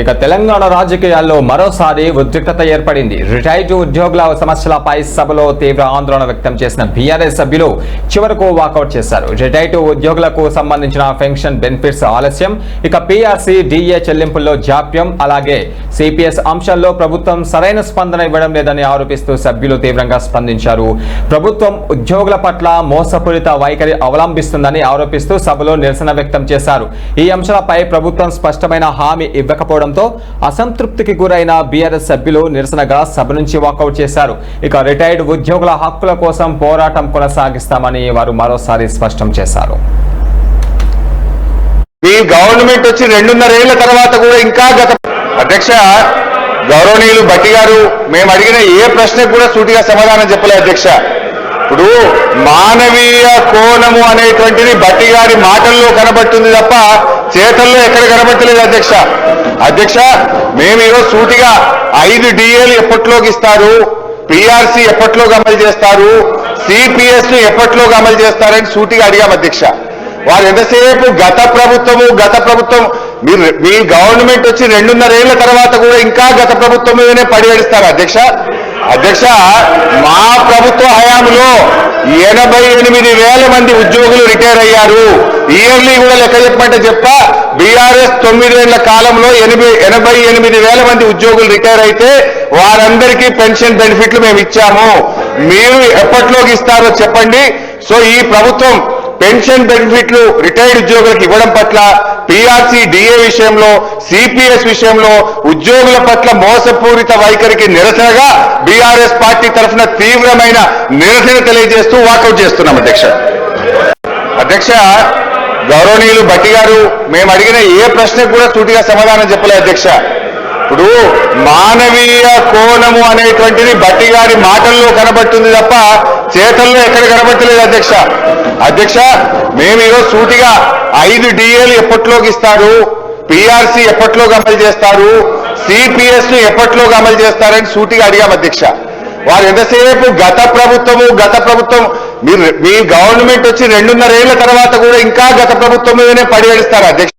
ఇక తెలంగాణ రాజకీయాల్లో మరోసారి ఉద్రిక్తత ఏర్పడింది. రిటైర్డ్ ఉద్యోగుల సమస్యలపై సభలో తీవ్ర ఆందోళన వ్యక్తం చేసిన బీఆర్ఎస్ సభ్యులు చివరకు వాకౌట్ చేశారు. రిటైర్డ్ ఉద్యోగులకు సంబంధించిన పెన్షన్ బెనిఫిట్స్ ఆలస్యం, ఇక పీఆర్సీ డిఏ చెల్లింపుల్లో జాప్యం, అలాగే సిపిఎస్ అంశాల్లో ప్రభుత్వం సరైన స్పందన ఇవ్వడం లేదని ఆరోపిస్తూ సభ్యులు తీవ్రంగా స్పందించారు. ప్రభుత్వం ఉద్యోగుల పట్ల మోసపూరిత వైఖరి అవలంబిస్తుందని ఆరోపిస్తూ సభలో నిరసన వ్యక్తం చేశారు. ఈ అంశాలపై ప్రభుత్వం స్పష్టమైన హామీ ఇవ్వకపోవడంతో అసంతృప్తికి గురైన బీఆర్ఎస్ సభ్యులు నిరసనగా సభ నుంచి వాకౌట్ చేశారు. ఇక రిటైర్డ్ ఉద్యోగుల హక్కుల కోసం పోరాటం కొనసాగిస్తామని వారు మరోసారి స్పష్టం చేశారు. ఈ గవర్నమెంట్ వచ్చి 2.5 ఏళ్ల తర్వాత కూడా ఇంకా అధ్యక్ష గౌరవనీయులు భట్టి గారు మేము అడిగిన ఏ ప్రశ్నకు కూడా సూటిగా సమాధానం చెప్పలేదు అధ్యక్ష. ఇప్పుడు మానవీయ కోణము అనేటువంటిది భట్టి గారి మాటల్లో కనబడుతుంది తప్ప చేతల్లో ఎక్కడ కనబట్టలేదు అధ్యక్ష. అధ్యక్ష మేము ఈరోజు సూటిగా 5 డిఏలు ఎప్పట్లోకి ఇస్తారు, పీఆర్సీ ఎప్పట్లోకి అమలు చేస్తారు, సిపిఎస్ ఎప్పట్లోకి అమలు చేస్తారని సూటిగా అడిగాం అధ్యక్ష. వారు ఎంతసేపు గత ప్రభుత్వం మీ గవర్నమెంట్ వచ్చి 2.5 ఏళ్ల తర్వాత కూడా ఇంకా గత ప్రభుత్వం మీదనే పడివేడిస్తారు అధ్యక్ష. అధ్యక్ష మా ప్రభుత్వ హయాంలో 88,000 మంది ఉద్యోగులు రిటైర్ అయ్యారు. ఇయర్లీ కూడా లెక్క చెప్పమంటే బీఆర్ఎస్ 9 ఏళ్ల కాలంలో 88,000 మంది ఉద్యోగులు రిటైర్ అయితే వారందరికీ పెన్షన్ బెనిఫిట్లు మేము ఇచ్చాము. మీరు ఎప్పట్లోకి ఇస్తారో చెప్పండి. సో ఈ ప్రభుత్వం పెన్షన్ బెనిఫిట్లు రిటైర్డ్ ఉద్యోగులకు ఇవ్వడం పట్ల, పీఆర్సీ డిఏ విషయంలో, సిపిఎస్ విషయంలో ఉద్యోగుల పట్ల మోసపూరిత వైఖరికి నిరసనగా బీఆర్ఎస్ పార్టీ తరఫున తీవ్రమైన నిరసన తెలియజేస్తూ వాకౌట్ చేస్తున్నాం అధ్యక్ష. అధ్యక్ష గౌరవనీయులు భట్టి గారు మేము అడిగిన ఏ ప్రశ్నకు కూడా సూటిగా సమాధానం చెప్పలేదు అధ్యక్ష. ఇప్పుడు మానవీయ కోణము అనేటువంటిది భట్టి గారి మాటల్లో కనబడుతుంది తప్ప చేతల్లో ఎక్కడ కనబట్టలేదు అధ్యక్ష. అధ్యక్ష మేము ఈరోజు సూటిగా 5 డిఏలు ఎప్పట్లోకి ఇస్తారు, పీఆర్సీ ఎప్పట్లోకి అమలు చేస్తారు, సిపిఎస్ ఎప్పట్లోకి అమలు చేస్తారని సూటిగా అడిగాం అధ్యక్ష. వారు ఎంతసేపు గత ప్రభుత్వం మీ గవర్నమెంట్ వచ్చి 2.5 ఏళ్ల తర్వాత కూడా ఇంకా గత ప్రభుత్వం మీదనే పడివేడిస్తారు అధ్యక్ష.